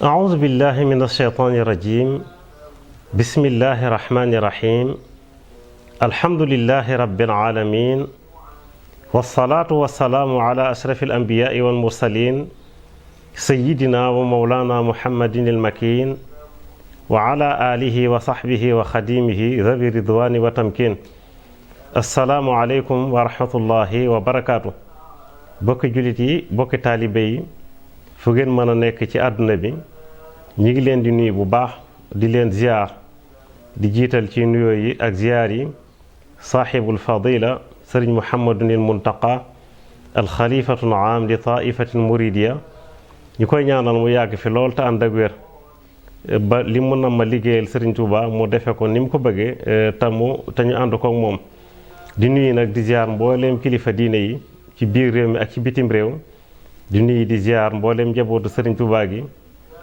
أعوذ بالله من الشيطان الرجيم بسم الله الرحمن الرحيم الحمد لله رب العالمين والصلاة والسلام على أشرف الأنبياء والمرسلين سيدنا ومولانا محمد المكين وعلى آله وصحبه وخديمه ذوي الرضوان والتمكين السلام عليكم ورحمة الله وبركاته bokki jullit yi bokki taalibe yi fu ngeen mën a nekk ci àdduna bi ñi ngi leen di nuyu bu baax di leen ziar di jiital ci nuyoo yi ak ziar yi saaxibul fadila sëriñ muhammadunil muntaqa alxalifatul aam li taifatil muridiya ñu koy ñaanal mu yàgg fi lool te ànd ak wér ba li mu nam ma liggéeyal sëriñ Tuuba mu defe ko ni mu ko bëggee te ñu ànd kook moom di nuyu nag di ziar mbooleem kilifa diine yi ci biir réew mi ak ci bitim réew di nuyu di ziar mbooleem njabootu sëriñ Tuuba gi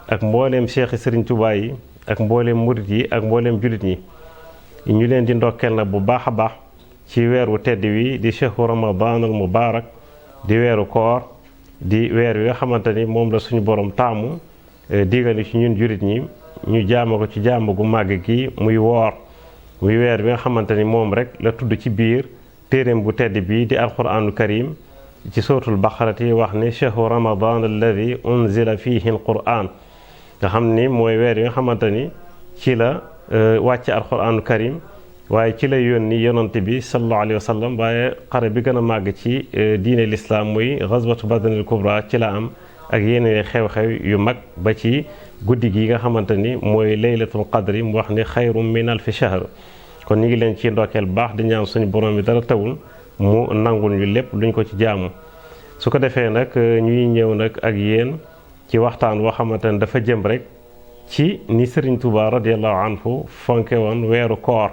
ak mbooleem cheikh sëriñ Tuuba yi ak mbooleem murit yi ak mbooleem jullit ñi ñu leen di ndokkeel na bu baax a baax ci weeru tedd wi di chehru ramadanul mubarak di weeru koor di weer wi nga xamante ni moom la suñu borom taamu digal ci ñun jullit ñi ñu jaama ko ci jaama gu màgg gi muy woor muy weer wi nga xamante ni moom rek la tudd ci biir téeréem bu tedd bi di alquraanul karim ci suratul baqarati wax ni chehru ramadan alladi unzila fihi alquran nga xam ni mooy weer yi nga xamante ni ci la wàcc alquraanul karim waaye ci la yónni yonante bi sallallahu alayhi wa sallam waaye xare bi gën a màgg ci diine lislaam muy gazwatu badrinil kubra ci la am ak yeneen xew-xew yu mag ba ci guddi gi nga xamante ni mooy laylatul qadri mu wax ni xayrum min alfi shahr kon ñu ngi leen ci ndokkeel baax di ñaan suñu borom bi dara tawul mu nangul ñu lépp luñ ko ci jaamu su ko defee nag ñuy ñëw nag ak yéen ci waxtaan woo xamante ne dafa jëm rek ci ni Sëriñ Tuuba radiallahu anhu fonke woon weeru koor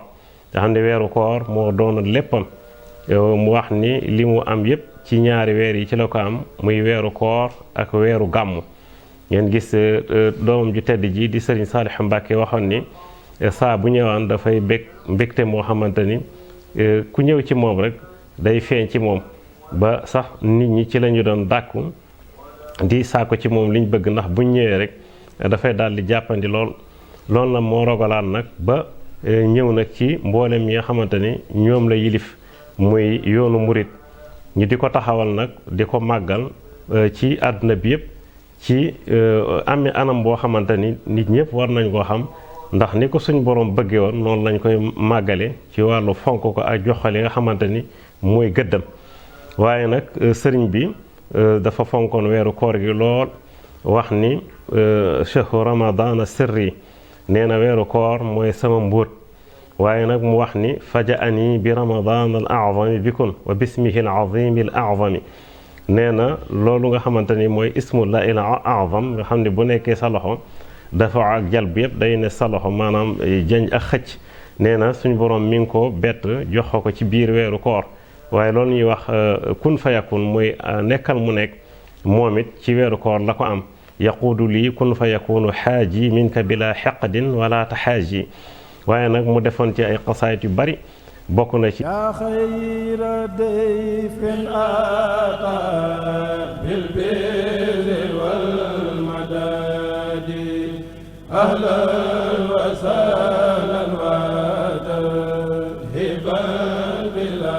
nga xam ne weeru koor moo doon léppam mu wax ni li mu am yépp ci ñaari weer yi ci la ko am muy weeru koor ak weeru gàmmu ngeen gis doomam ju tedd ji di Sëriñ Saalix Mbàkke waxoon ni saa bu ñëwaan dafay mbégte moo xamante ni ku ñëw ci moom rek day feeñ ci moom ba sax nit ñi ci lañu doon dàkku di saako ci moom liñ bëgg ndax buñ ñëwee rek dafay daal di jàppandi loolu na moo rogalaan nag ba ñëw nag ci mboolem ñi nga xamante ni ñoom la yilif muy yoonu murit ñu di ko taxawal nag di ko màggal ci àdduna bi yëpp ci amee anam boo xamante ni nit ñëpp war nañ koo xam ndax ni ko suñ borom bëggee woon noonu lañ koy màggale ci wàllu fonk ko ak joxal yi nga xamante ni mooy gëddam waaye nag sëriñ bi dafa fonkoon weeru koor gi lool wax ni chehru ramadana sirri nee na weeru koor mooy sama mbóot waaye nag mu wax ni faja ani bi ramadan al azami bikun wa bismihi al azimi al azami nee na loolu nga xamante ni mooy ismullahi al azam nga xam ne bu nekkee sa loxo dafa ak jal bi yëpp day ne sa loxo maanaam jañ ak xëcc nee na suñu borom mi ngi ko bett jox ko ci biir weeru koor waaye loolu ñuy wax kun fa yakun mooy nekkal mu nekk moom it ci weeru koor la ko am yaquudu lii kun fa yakunu xaaji minka bila xeqdin wala taxaaji waaye nag mu defoon ci ay xasaayit yu bari bokk na ci yaa xayra dayfin ata bil birri wal madadi ahlan wa sahlan wa tarhiban bila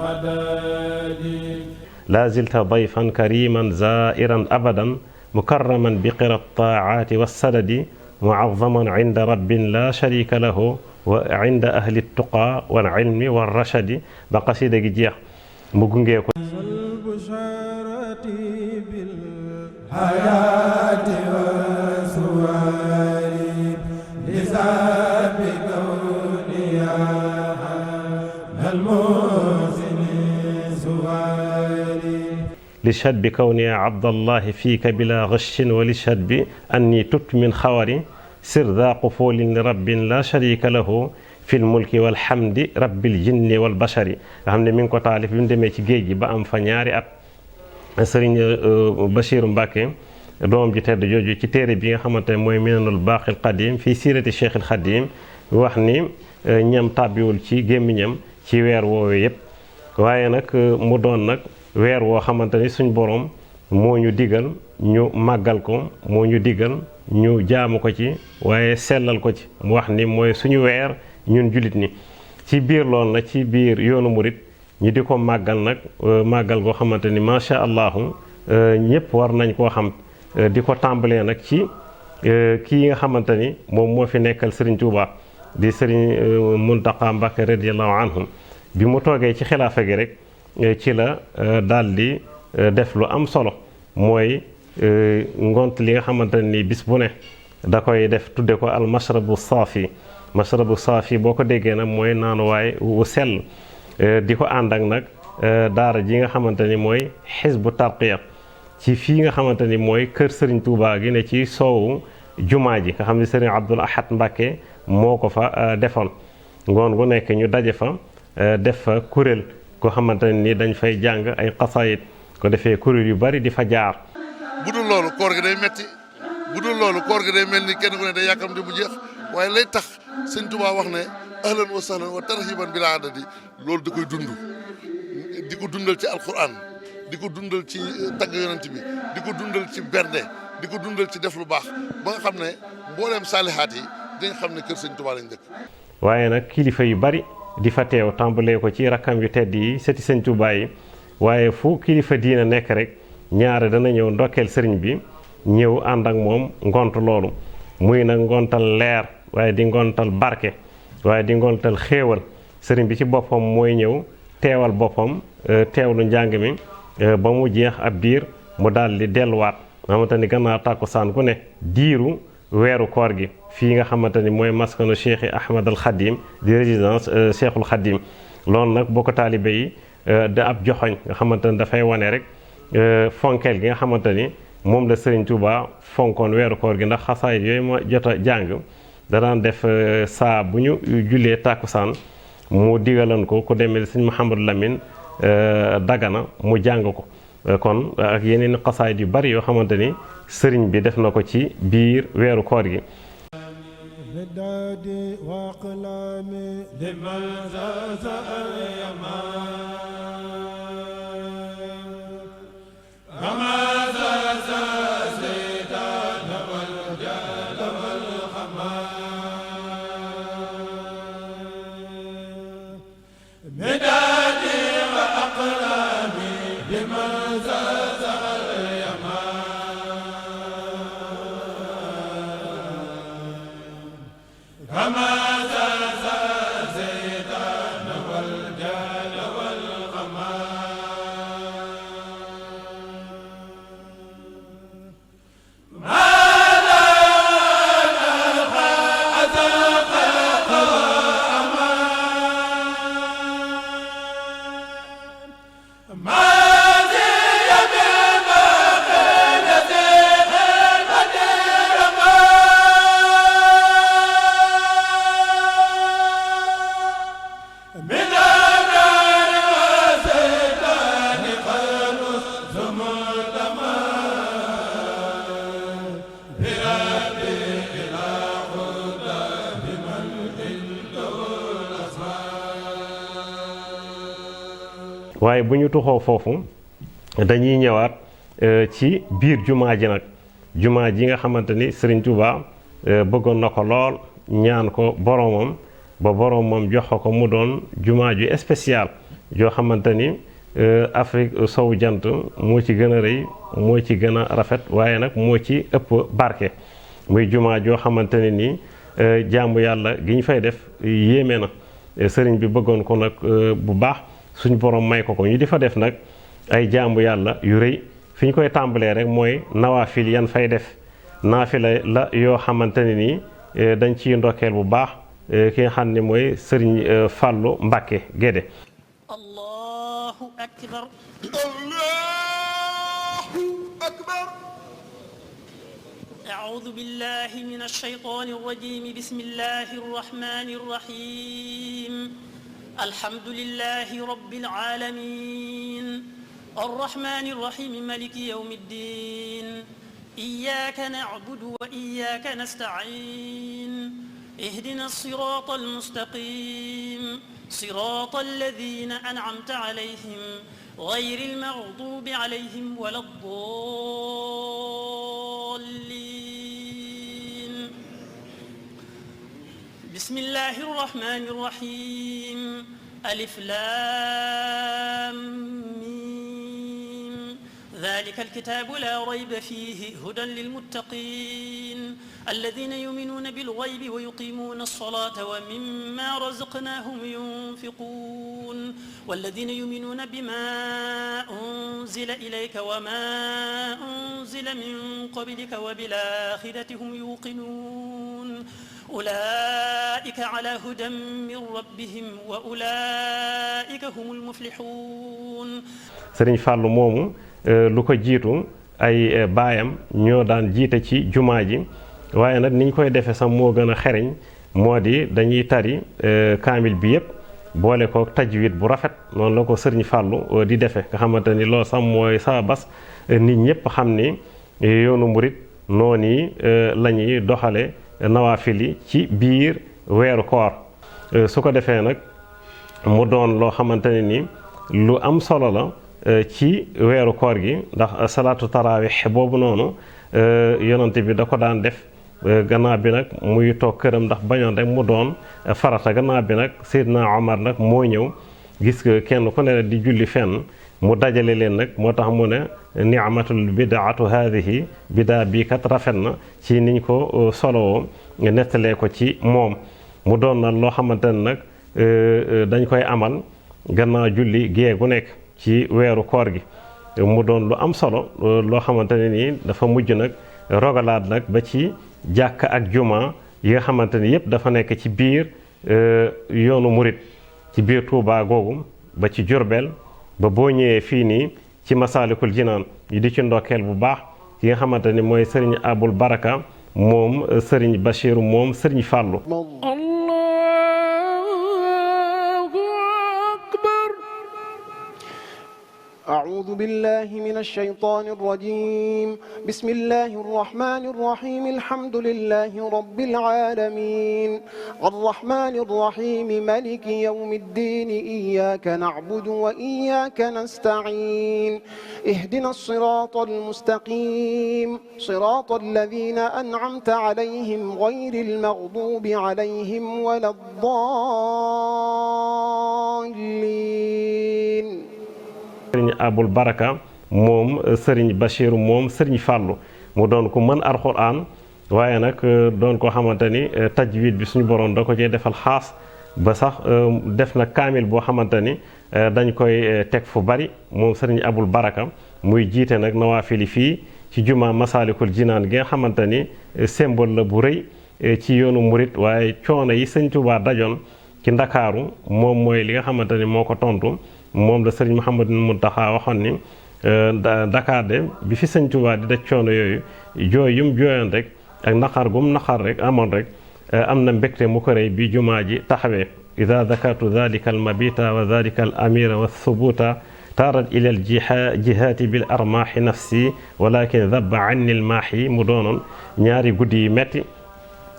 hadadi la zilta dayfan kariman zairan abadan mukarraman bi qira taati wassadadi muazzaman inda rabbin la sharika lahu wa inda ahli tuqa wal ilmi wal rashadi ba qasida gi jeex mu gungee ko lishhad bi kawni abdallahi fiika bila ghashin wa lishhad bi anni tut min xawari sir daa qufoolin li rabbin la sharika lahu fil mulki walhamdi rabbil jinni wal bashari nga xam ne mi ngi ko taalif bi mu demee ci géej gi ba am fa ñaari at sëriñ Bachiru Mbàkke doomam ji tedd jooju ci téere bi nga xamante ne mooy minanul baaqil qadim fii siirati cheikhil xadim wax ni ñam tàbbiwul ci gémmiñam ci weer woowee yépp waaye nag mu doon nag weer woo xamante ni suñ borom moo ñu digal ñu màggal ko moo ñu diggal ñu jaamu ko ci waaye sellal ko ci mu wax ni mooy suñu weer ñun jullit ni ci biir lool nag ci biir yoonu murit ñi di ko màggal nag màggal goo xamante ni macha allahu ñëpp war nañ koo xam di ko tàmbalee nag ci kii nga xamante ni moom moo fi nekkal Serigne Touba di Serigne Mountakha Mbacké radiyallahu anhu bi mu toogee ci xilaafa gi rek ci la daldi def lu am solo mooy ngont li nga xamante ni bis bu ne da koy def tudde ko al mashrabu saafi boo ko déggee nag mooy naanuwaay wu sell di ko ànd ak nag daara ji nga xamante ni mooy xisbu tarqiya ci fii nga xamante ni mooy kër Serigne Touba gi ne ci soowu jumaa ji nga xam ne Serigne Abdoul Ahad Mbacké moo ko fa defoon ngoon gu nekk ñu daje fa def fa kuréel koo xamante ni dañ fay jàng ay xasaayit ko defee kuréel yu bari di fa jaar. bu dul loolu koor gi day metti bu dul loolu koor gi day mel ni kenn ku ne day yàkkamte bu jeex waaye lay tax Sëñ Touba wax ne ahlan wa sahlan wa tarhiban bila adadi loolu da koy dund di ko dundal ci alquran di ko dundal ci tagg yonent bi di ko dundal ci bernde di ko dundal ci def lu baax ba nga xam ne mbooleem saalihaat yi dañ xam ne kër Sëñ Touba lañ dëkk. waaye nag kilifa yu bari di fa teew tàmbalee ko ci rakkam yu tedd yi sëti Sëñ Touba yi waaye fu kilifa diina nekk rek ñaare dana ñëw ndokkeel sëriñ bi ñëw ànd ak moom ngont loolu muy nag ngontal leer waaye di ngontal barke waaye di ngontal xéewal sëriñ bi ci boppam mooy ñëw teewal boppam teewlu njàng mi ba mu jeex ab diir mu daal di delluwaat nga xamante ni gannaaw tàkkusaan ku ne diiru weeru koor gi fii nga xamante ni mooy maskanu Cheikh Ahmad al Khadim di résidence Cheikhul Khadim loolu nag boo ko taalibe yi da ab joxoñ nga xamante ni dafay wane rek fonkeel gi nga xamante ni moom la Serigne Touba fonkoon weeru koor gi ndax xasaayit yooyu ma jot a jàng danaan def saa bu ñu jullee tàkkusaan mu digalan ko ku demee Sëñ Mouhamadou Lamine Dagana mu jàng ko kon ak yeneen xasaayit yu bari yoo xamante ni sëriñ bi def na ko ci biir weeru koor gi. waaye bu ñu tuxoo foofu dañuy ñëwaat ci biir jumaa ji nag jumaa ji nga xamante ni Serigne Touba bëggoon na ko lool ñaan ko boromam ba boromam jox ko mu doon jumaa ju spécial joo xamante ni Afrique sowu jant moo ci gën a rëy moo ci gën a rafet waaye nag moo ci ëpp barke muy jumaa joo xamante ne ni jaamu yàlla gi ñu fay def yéeme na sëriñ bi bëggoon ko nag bu baax suñu borom may ko ñu di fa def nag ay jaamu yàlla yu rëy fi ñu koy tàmbalee rek mooy nawaafil yan fay def naafila la yoo xamante ne nii dañ ciy ndokkeel bu baax ki nga xam ne mooy sëriñ Fàllu Mbàkke Gédé. Allahu akbar. Allahu akbar. أعوذ بالله من الشيطان الرجيم بسم الله الرحمن الرحيم الحمد لله رب العالمين الرحمن الرحيم مالك يوم الدين إياك نعبد وإياك نستعين اهدنا الصراط المستقيم صراط الذين أنعمت عليهم غير المغضوب عليهم ولا الضالين بسم الله الرحمن الرحيم ألف لام ميم ذلك الكتاب لا ريب فيه هدى للمتقين الذين يؤمنون بالغيب ويقيمون الصلاة ومما رزقناهم ينفقون والذين يؤمنون بما أنزل إليك وما أنزل من قبلك وبالآخرة هم يوقنون أولئك على هدى من ربهم وأولئك هم المفلحون. Sëriñ Fàllu moomu lu ko jiitu ay baayam ñoo daan jiite ci jumaa ji waaye nag niñ koy defee sax moo gën a xereñ moo di dañuy tari kaamil bi yépp boole ko tajwid bu rafet noonu la ko Sëriñ Fàllu di defee nga xamante ni loolu sax mooy sa bas nit ñépp xam ni yoonu murit noonu la ñuy doxale nawaafili ci biir weeru koor su ko defee nag mu doon loo xamante ne ni lu am solo la ci weeru koor gi ndax salaatu tarawih boobu noonu yonent bi da ko daan def gannaaw bi nag muy toog këram ndax bañoon rek mu doon farata gannaaw bi nag Seydina Omar nag moo ñëw gis que kenn ku ne di julli fenn mu dajale leen nag moo tax mu ne ni'matul bidaatu haadihi bidaa bii kat rafet na ci niñ ko solowoo nettalee ko ci moom mu doon na loo xamante ne nag dañ koy amal gannaaw julli gée gu nekk ci weeru koor gi mu doon lu am solo loo xamante ne nii dafa mujj nag rogalaat nag ba ci jàkk ak juma yi nga xamante ni yépp dafa nekk ci biir yoonu murit ci biir Tuubaa googu ba ci Jurbel ba boo ñëwee fii nii ci Masaalikul Jinaan yi di ci ndokkeel bu baax yi nga xamante ni mooy sëriñ Abul Baraka moom sëriñ Bachir moom sëriñ Fàllu أعوذ بالله من الشيطان الرجيم بسم الله الرحمن الرحيم الحمد لله رب العالمين الرحمن الرحيم مالك يوم الدين إياك نعبد وإياك نستعين اهدنا الصراط المستقيم صراط الذين أنعمت عليهم غير المغضوب عليهم ولا الضالين sëriñ Abul Baraka moom sëriñ Bachir moom sëriñ Fàllu mu doon ko mën alxuraan waaye nag doon ko xamante ni tajwid bi suñu borom da ko cee defal xaas ba sax def na kaamil boo xamante ni dañ koy teg fu bari moom sëriñ Abul Baraka muy jiite nag nawaafili fii ci juma Masaalikul Jinaan gi nga xamante ni symbole la bu rëy ci yoonu murit waaye coono yi sëñ Tuubaa dajoon ci Ndakaaru moom mooy li nga xamante ni moo ko tontu moom la sëriñ Mouhamadou Mountakha waxoon ni Dakar de bi fi sëñ Tuubaa di daj coono yooyu jooy yum jooyoon rek ak naqar gum naqar rek amoon rek am na mbégte mu ko rëy bi jumaa ji taxawee ida dakartu dalika al mabita wa dalika al amira wa thubuta taarat ila al jihaati bil armaahi nafsi walakin dabba anni al maahi mu doonoon ñaari guddi yi metti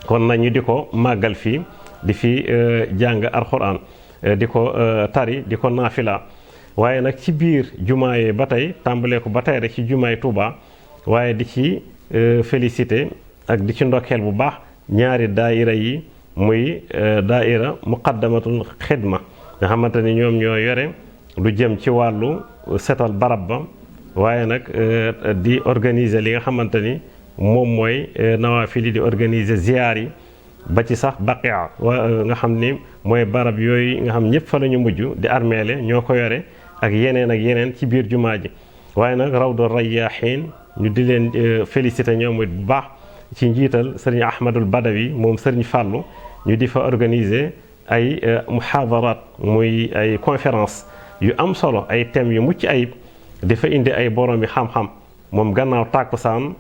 kon nañu di ko màggal fii di fi jàng alxuraan di ko tari di ko naafila waaye nag ci biir jumaa yi ba tey tàmbalee ko ba tey rek ci jumaay Tuuba waaye di ci félicité ak di ci ndokkeel bu baax ñaari daayira yi muy daayira muqaddamatul xidma nga xamante ni ñoom ñoo yore lu jëm ci wàllu setal barab ba waaye nag di organiser li nga xamante ni moom mooy nawaafili di organiser ziyaar yi ba ci sax baqia nga xam ni mooy barab yooyu nga xam ñëpp fa la ñu mujj di armeele ñoo ko yore ak yeneen ci biir jumaa ji waaye nag rawdu rayyaahiin ñu di leen félicité ñoom it bu baax ci njiital sëriñ Ahmadul Badawi moom sëriñ Fàllu ñu di fa organiser ay muhaadaraat muy ay conférence yu am solo ay thèmes yu mucc ayib di fa indi ay borom yi xam-xam moom gannaaw tàkkusaan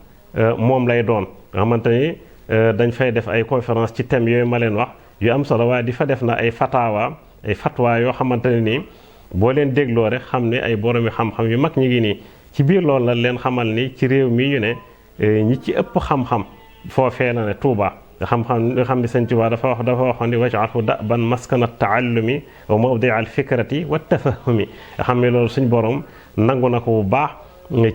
moom lay doon nga xamante ni dañ fay def ay conférence ci thèmes yooyu ma leen wax yu am solo waaye di fa def na ay fatwa yoo xamante ne nii boo leen dégloo rek xam ne ay boromi xam-xam yu mag ñi ngi nii ci biir loolu la leen xamal ni ci réew mi ñu ne ñi ci ëpp xam-xam foofee la ne Touba nga xam ni Sëñ Tuubaa dafa waxoon ni waj'alhu da'ban maskana taallumi wa mawdi'a al-fikrati wa tafahumi nga xam ne loolu suñ borom nangu na ko bu baax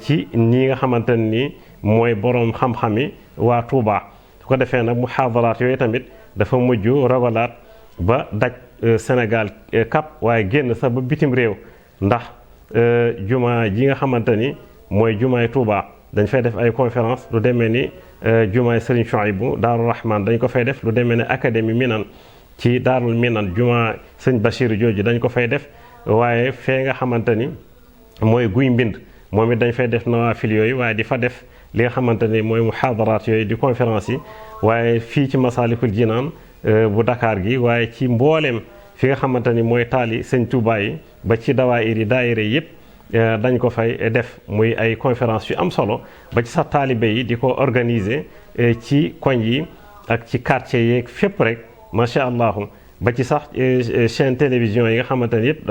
ci ñi nga xamante ni mooy borom xam-xami waa Touba. su ko defee nag muhaadaraat yooyu tamit dafa mujj rogalaat ba daj Sénégal kap waaye génn sax ba bitim réew ndax juma ji nga xamante ni mooy jumaay Touba dañ fay def ay conférence lu demee ni jumaay Serigne Chouaïbou Daaru Rahman dañ ko fay def lu demee ne académie Minan ci Daarul Minan jumaa Sëñ Bachir jooju dañ ko fay def waaye fee nga xamante ni mooy guy mbind moom it dañ fay def nawaafil yooyu waaye di fa def li nga xamante ni mooy muhaadaraat yooyu di conférence yi waaye fii ci Masaalikul Jinaan bu Dakar gi waaye ci mbooleem fi nga xamante ni mooy taali Sëñ Tuubaa yi ba ci dawaayir yi daayira yëpp dañ ko fay def muy ay conférence yu am solo ba ci sax taalibe yi di ko organiser ci koñ yi ak ci quartier yeeg fépp rek macha allah ba ci sax chaîne télévision yi nga xamante ni yëpp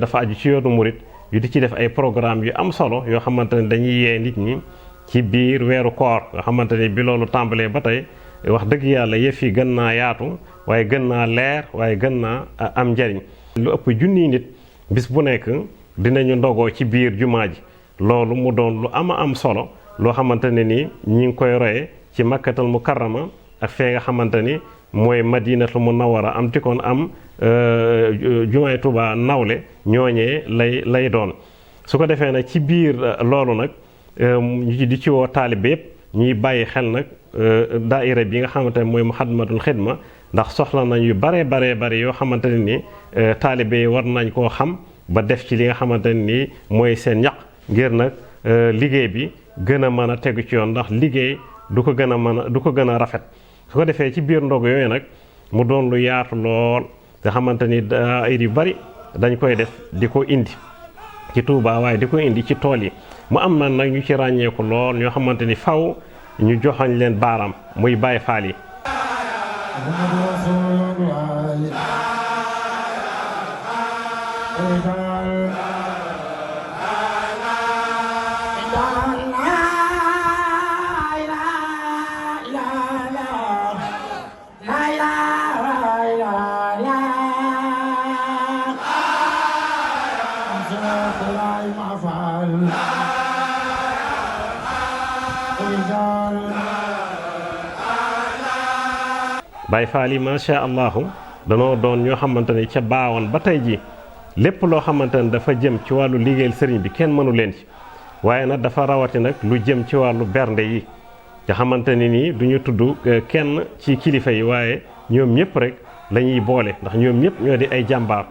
dafa aju ci yoonu murit yu di ci def ay programme yu am solo yoo xamante ne dañuy yee nit ñi ci biir weeru koor nga xamante ni bi loolu tàmbalee ba tey wax dëgg yàlla yëf yi gën naa yaatu waaye gën naa leer waaye gën naa am njariñ lu ëpp junniy nit bis bu nekk dinañu ndogoo ci biir jumaa ji loolu mu doon lu am solo loo xamante ne ni ñi ngi koy roye ci makkatal mukarrama ak fee nga xamante ni mooy madinatul munawwara am tikoon am jumaay Tuubaa nawle ñooñee lay doon su ko defee nag ci biir loolu nag ñu di ci woo taalibe yépp ñuy bàyyi xel nag daaira bi nga xamante ne mooy Muxaddamatul Xidma ndax soxla nañ yu bare yoo xamante ne ni taalibe yi war nañ koo xam ba def ci li nga xamante ne ni mooy seen ñaq ngir nag liggéey bi gën a mën a tegu ci yoon ndax liggéey du ko gën a rafet su ko defee ci biir ndog yooyu nag mu doon lu yaatu lool nga xamante ni daayira yu bari dañ koy def di ko indi ci Touba waaye di ko indi ci tool yi mu am na nag ñu ci ràññeeku lool ñoo xamante ni faw ñu joxoñ leen baaraam muy Baay Faal yi Baay Faal yi macha allahu danoo doon ñoo xamante ni ca baawoon ba tey ji lépp loo xamante ne dafa jëm ci wàllu liggéeyal sëriñ bi kenn mënu leen ci waaye nag dafa rawati nag lu jëm ci wàllu bernde yi nga xamante ni nii du ñu tudd kenn ci kilifa yi waaye ñoom ñëpp rek la ñuy boole ndax ñoom ñëpp ñoo di ay jàmbaar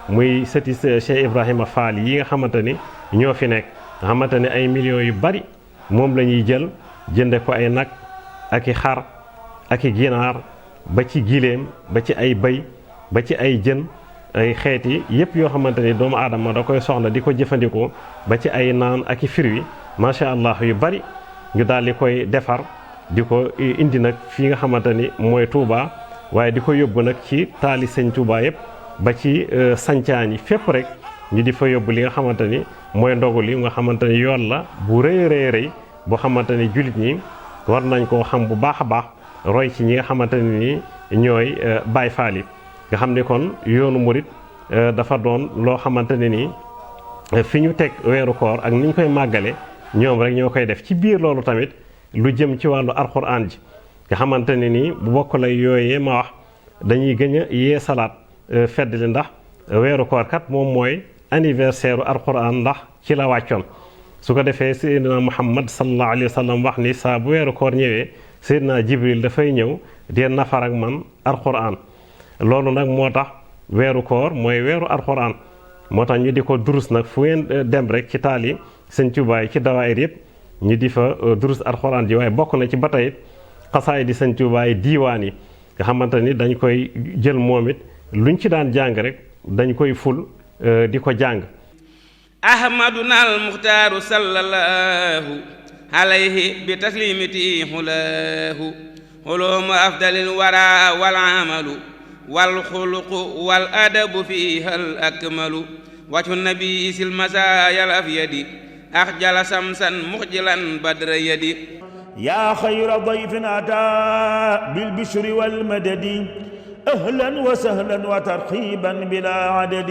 muy sëti Cheikh Ibrahima Fall yi nga xamante ni ñoo fi nekk nga xamante ni ay millions yu bari moom la ñuy jël jënde ko ay nag ak i xar ak i ginaar ba ci giléem ba ci ay bëy ba ci ay jën ay xeeti yëpp yoo xamante ni doomu aadama da koy soxla di ko jëfandikoo ba ci ay naan ak i fruits macha allah yu bari ñu daal di koy defar di ko indi nag fii nga xamante ni mooy Touba waaye di ko yóbbu nag ci taali Sëñ Touba yëpp ba ci sancaan yi fépp rek ñu di fa yóbbu li nga xamante ni mooy ndogu li nga xamante ni yoon la bu rëy boo xamante ni jullit ñi war nañ koo xam bu baax a baax roy ci ñi nga xamante ne ni ñooy Baay Faal yi nga xam ne kon yoonu murit dafa doon loo xamante ne ni fi ñu teg weeru koor ak ni ñu koy màggale ñoom rek ñoo koy def ci biir loolu tamit lu jëm ci wàllu alxuraan ji nga xamante ne ni bu bokk la yooyee ma wax dañuy gën a yee salaat feddali ndax weeru koor kat moom mooy anniversaire u alxuraan ndax ci la wàccoon su ko defee Seydina Muhammad sallallahu alayhi wa sallam wax ni saa bu weeru koor ñëwee Seydina Jibril dafay ñëw di nafar ak man alxuraan loolu nag moo tax weeru koor mooy weeru alxuraan moo tax ñu di ko durus nag fu ngeen dem rek ci taal yi Sëñ Tuubaa yi ci dawaayir yëpp ñu di fa durus alxuraan ji waaye bokk na ci ba tey xasaay di Sëñ Tuubaa yi diiwaan yi nga xamante ni dañ koy jël moom it luñ ci daan jàng rek dañ koy ful di ko jàng ahmaduna almuxtaaru sallallahu alayhi bi taslimiti hulahu hulumu afdalil wara wal amalu wal xuluqu wal adabu fiha al akmalu wajhu nabii sil masaaya al afyadi axjala samsan muxjilan badra yadi يا خير ضيف أتى بالبشر والمدد أهلا وسهلا وترحيبا بلا عدد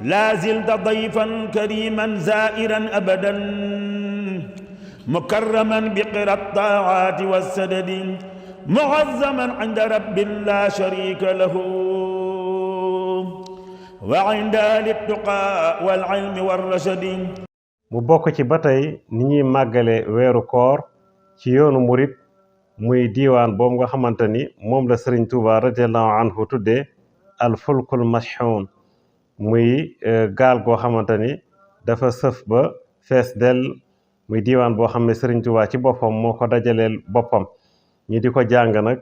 لا زلت ضيفا كريما زائرا أبدا مكرما بقرى الطاعات والسدد معظما عند رب لا شريك له وعند أهل التقى والعلم والرشد. mu bokk ci ba tey ni ñuy màggale weeru koor ci yoonu murit muy diiwaan boobu nga xamante ni moom la Sëriñ Tuuba radiallahu anhu tuddee al fulkul mashxuun muy gaal goo xamante ni dafa sëf ba fees del muy diiwaan boo xam ne Sëriñ Tuuba ci boppam moo ko dajaleel boppam ñi di ko jàng nag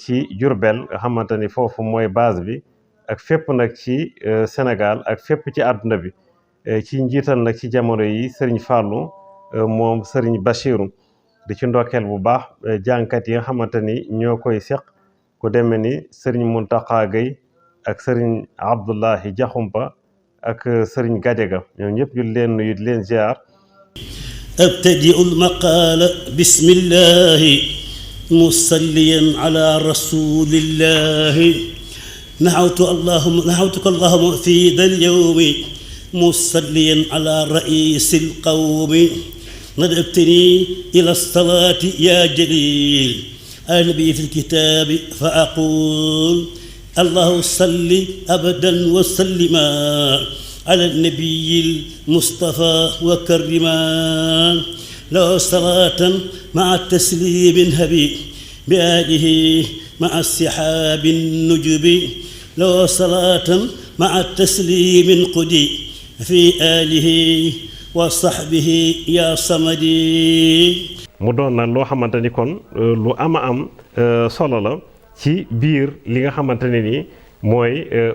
ci Jurbel nga xamante ni foofu mooy base bi ak fépp nag ci Sénégal ak fépp ci àdduna bi ci njiital nag ci jamono yi Sëriñ Fàllu moom Sëriñ Bachiru di ci ndokkeel bu baax jàngkat yi nga xamante ni ñoo koy seq ku demee ni Sëriñ Muntaqa Gay ak Sëriñ Abdullahi Jaxumpa ak Sëriñ Gadiaga ñoom ñëpp ñu leen nuyu di leen ziar. أبتدئ المقال بسم الله مصليا على رسول الله نحوتك اللهم في ذا اليوم مصليا على رئيس القوم ندبتني إلى الصلاة يا جليل النبي في الكتاب فأقول الله صل أبدا وسلما على النبي المصطفى وكرما له صلاة مع التسليم هبي بآله مع السحاب النجب له صلاة مع التسليم قدي في آله وصحبه يا صمدي. mu doon nag loo xamante ni kon lu ama am solo la ci biir li nga xamante ne ni mooy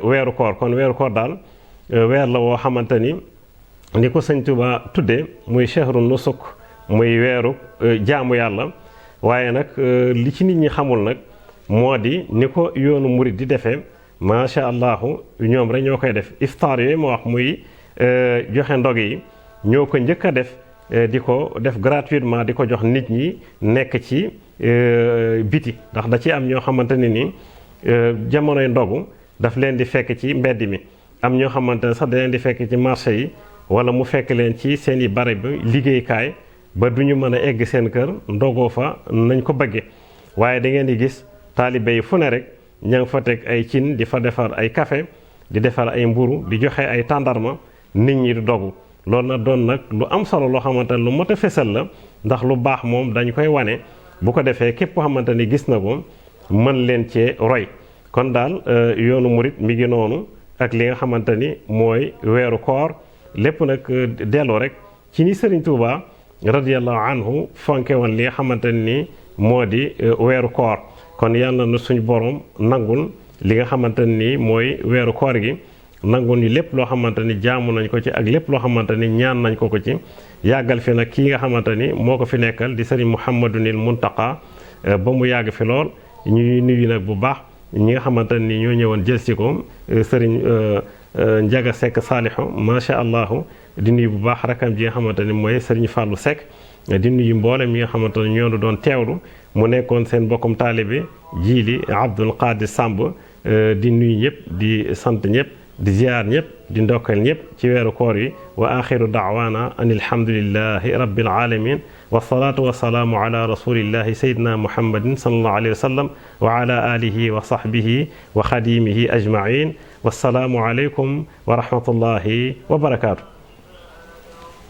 weeru koor kon weeru koor daal weer la woo xamante ni ko Sëñ Tuuba tudde muy shahru nusuk muy weeru jaamu yàlla waaye nag li ci nit ñi xamul nag moo di ni ko yoonu murit di defee macha allahu ñoom rek ñoo koy def iftaar yooyu ma wax muy joxe ndog yi ñoo ko njëkk a def di ko def gratuitement di ko jox nit ñi nekk ci biti ndax da ci am ñoo xamante ne ni jamonoy ndogu daf leen di fekk ci mbedd mi am ñoo xamante ne sax da leen di fekk ci marché yi wala mu fekk leen ci seen i barab bi liggéeykaay ba du ñu mën a egg seen kër ndogoo fa nañ ko bëggee waaye da ngeen di gis taalibe yi fu ne rek ña nga fa teg ay cin di fa defar ay café di defar ay mburu di joxe ay tàndarma nit ñi di dogu loolu na doon nag lu am solo loo xamante ne lu mot a fesal la ndax lu baax moom dañ koy wane bu ko defee képp koo xamante ni gis na ko mën leen cee roy kon daal yoonu murit mi ngi noonu ak li nga xamante ni mooy weeru koor lépp nag delloo rek ci ni Sëriñ Tuuba radiyallahu anhu fonke woon li nga xamante ni moo di weeru koor kon yàlla na suñ borom nangul li nga xamante ni mooy weeru koor gi nangul ñu lépp loo xamante ni jaamu nañ ko ci ak lépp loo xamante ni ñaan nañ ko ci yàggal fi nag kii nga xamante ni moo ko fi nekkal di Sëriñ Muhammadunil Muntaqa ba mu yàgg fi lool ñuy nuyu nag bu baax ñi nga xamante ni ñoo ñëwoon jël si ko Sëriñ Njaga Sekk Saalixu macha allahu di nuyu bu baax rakam ji nga xamante ni mooy Sëriñ Fàllu Sekk di nuyu mboolem ñi nga xamante ne ñoo doon teewlu mu nekkoon seen bokkum taalibe Jiili Abdul Qaadir Samb di nuyu ñëpp di sant ñëpp di ziar ñëpp di ndokkal ñëpp ci weeru koor yi wa axiru daawaana an alhamdulillahi rabbil alamin wasalaatu wasalaamu ala rasulillahi sayidina muhammadin sallallahu alayhi wa sallam wa ala alihi wa sahbihi wa xadimihi ajmain wassalaamu aleykum wa rahmatullahi wa barakaatu.